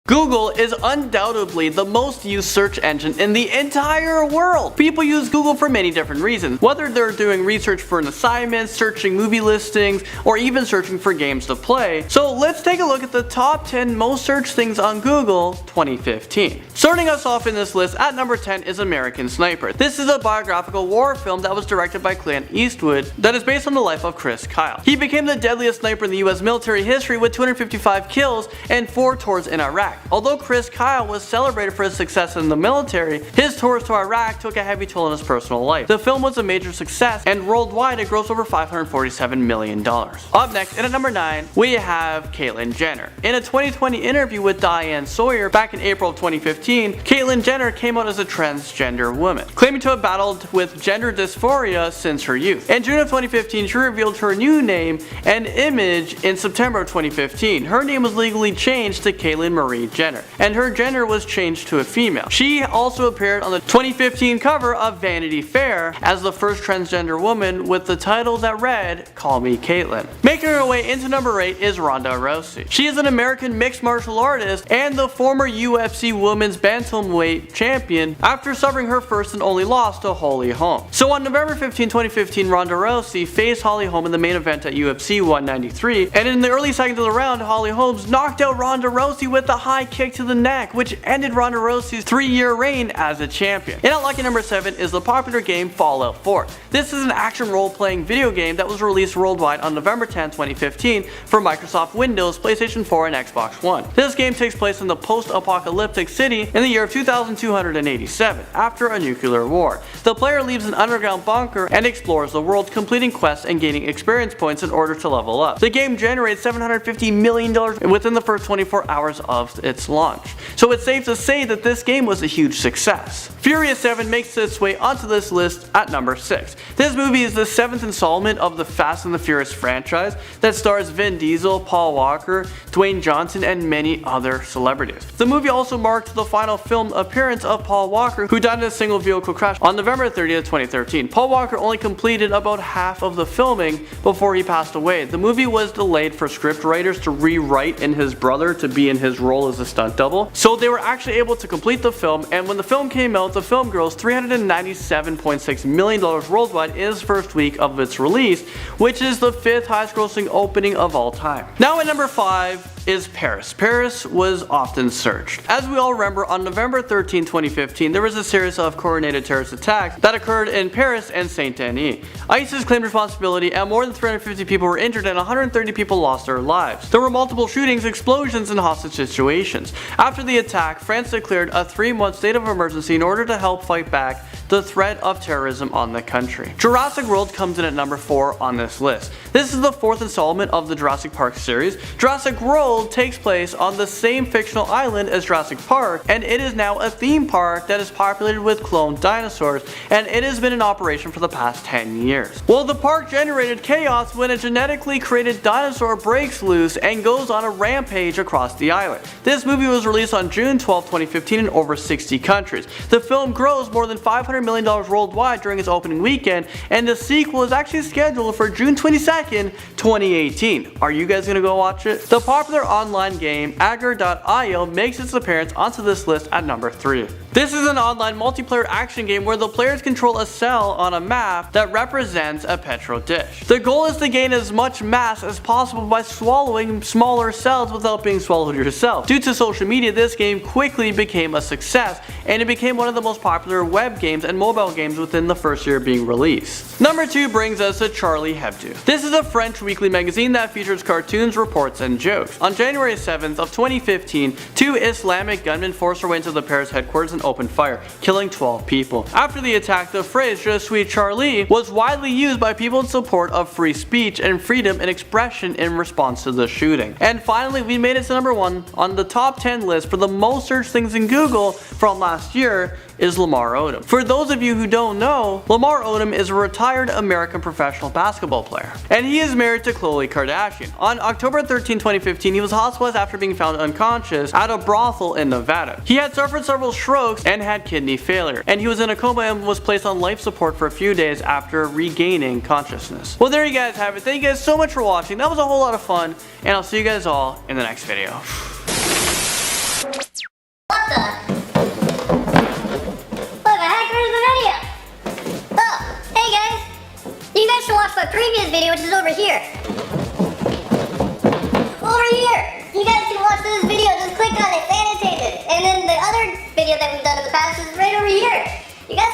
Google is undoubtedly the most used search engine in the entire world. People use Google for many different reasons, whether they're doing research for an assignment, searching movie listings, or even searching for games to play. So let's take a look at the top 10 most searched things on Google 2015. Starting us off in this list at number 10 is American Sniper. This is a biographical war film that was directed by Clint Eastwood that is based on the life of Chris Kyle. He became the deadliest sniper in the US military history with 255 kills and 4 tours in Iraq. Although Chris Kyle was celebrated for his success in the military, his tours to Iraq took a heavy toll on his personal life. The film was a major success, and worldwide it grossed over $547 million. Up next, and at number 9, we have Caitlyn Jenner. In a 2020 interview with Diane Sawyer back in April of 2015, Caitlyn Jenner came out as a transgender woman, claiming to have battled with gender dysphoria since her youth. In June of 2015, she revealed her new name and image in September of 2015. Her name was legally changed to Caitlyn Marie Jenner, and her gender was changed to a female. She also appeared on the 2015 cover of Vanity Fair as the first transgender woman with the title that read, "Call Me Caitlyn." Making her way into number 8 is Ronda Rousey. She is an American mixed martial artist and the former UFC Women's Bantamweight champion after suffering her first and only loss to Holly Holm. So on November 15, 2015, Ronda Rousey faced Holly Holm in the main event at UFC 193, and in the early seconds of the round, Holly Holm knocked out Ronda Rousey with a high kick to the neck, which ended Ronda Rousey's 3-year reign as a champion. And at lucky number 7 is the popular game Fallout 4. This is an action role-playing video game that was released worldwide on November 10, 2015 for Microsoft Windows, PlayStation 4, and Xbox One. This game takes place in the post-apocalyptic city in the year of 2287 after a nuclear war. The player leaves an underground bunker and explores the world, completing quests and gaining experience points in order to level up. The game generated $750 million within the first 24 hours of its launch, so it's safe to say that this game was a huge success. Furious 7 makes its way onto this list at number 6. This movie is the 7th installment of the Fast and the Furious franchise that stars Vin Diesel, Paul Walker, Dwayne Johnson, and many other celebrities. The movie also marked the final film appearance of Paul Walker, who died in a single vehicle crash on November 30th, 2013. Paul Walker only completed about half of the filming before he passed away. The movie was delayed for script writers to rewrite in his brother to be in his role as a stunt double, so they were actually able to complete the film, and when the film came out, the film grossed $397.6 million worldwide in its first week of its release, which is the 5th highest grossing opening of all time. Now at number 5 is Paris. Paris was often searched. As we all remember, on November 13, 2015, there was a series of coordinated terrorist attacks that occurred in Paris and Saint Denis. ISIS claimed responsibility, and more than 350 people were injured and 130 people lost their lives. There were multiple shootings, explosions, and hostage situations. After the attack, France declared a 3-month state of emergency in order to help fight back the threat of terrorism on the country. Jurassic World comes in at number 4 on this list. This is the 4th installment of the Jurassic Park series. Jurassic World takes place on the same fictional island as Jurassic Park, and it is now a theme park that is populated with cloned dinosaurs, and it has been in operation for the past 10 years. Well, the park generated chaos when a genetically created dinosaur breaks loose and goes on a rampage across the island. This movie was released on June 12, 2015 in over 60 countries. The film grossed more than $500 million worldwide during its opening weekend, and the sequel is actually scheduled for June 22nd, 2018. Are you guys gonna go watch it? The popular online game Agar.io makes its appearance onto this list at number 3. This is an online multiplayer action game where the players control a cell on a map that represents a petro dish. The goal is to gain as much mass as possible by swallowing smaller cells without being swallowed yourself. Due to social media, this game quickly became a success, and it became one of the most popular web games and mobile games within the first year being released. Number 2 brings us to Charlie Hebdo. This is a French weekly magazine that features cartoons, reports, and jokes. On January 7th of 2015, 2 Islamic gunmen forced their way into the Paris headquarters and opened fire, killing 12 people. After the attack, the phrase "Je suis Charlie" was widely used by people in support of free speech and freedom and expression in response to the shooting. And finally, we made it to number 1 on the top 10 list for the most searched things in Google from last year is Lamar Odom. For those of you who don't know, Lamar Odom is a retired American professional basketball player, and he is married to Khloe Kardashian. On October 13, 2015, he was hospitalized after being found unconscious at a brothel in Nevada. He had suffered several strokes and had kidney failure, and he was in a coma and was placed on life support for a few days after regaining consciousness. Well, there you guys have it. Thank you guys so much for watching. That was a whole lot of fun, and I'll see you guys all in the next video.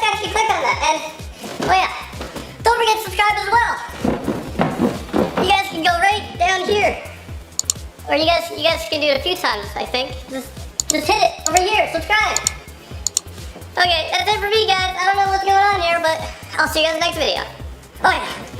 to actually click on that. And, oh yeah, don't forget to subscribe as well. You guys can go right down here. Or you guys can do it a few times, I think. Just hit it over here, subscribe. Okay, that's it for me, guys. I don't know what's going on here, but I'll see you guys in the next video. Oh yeah.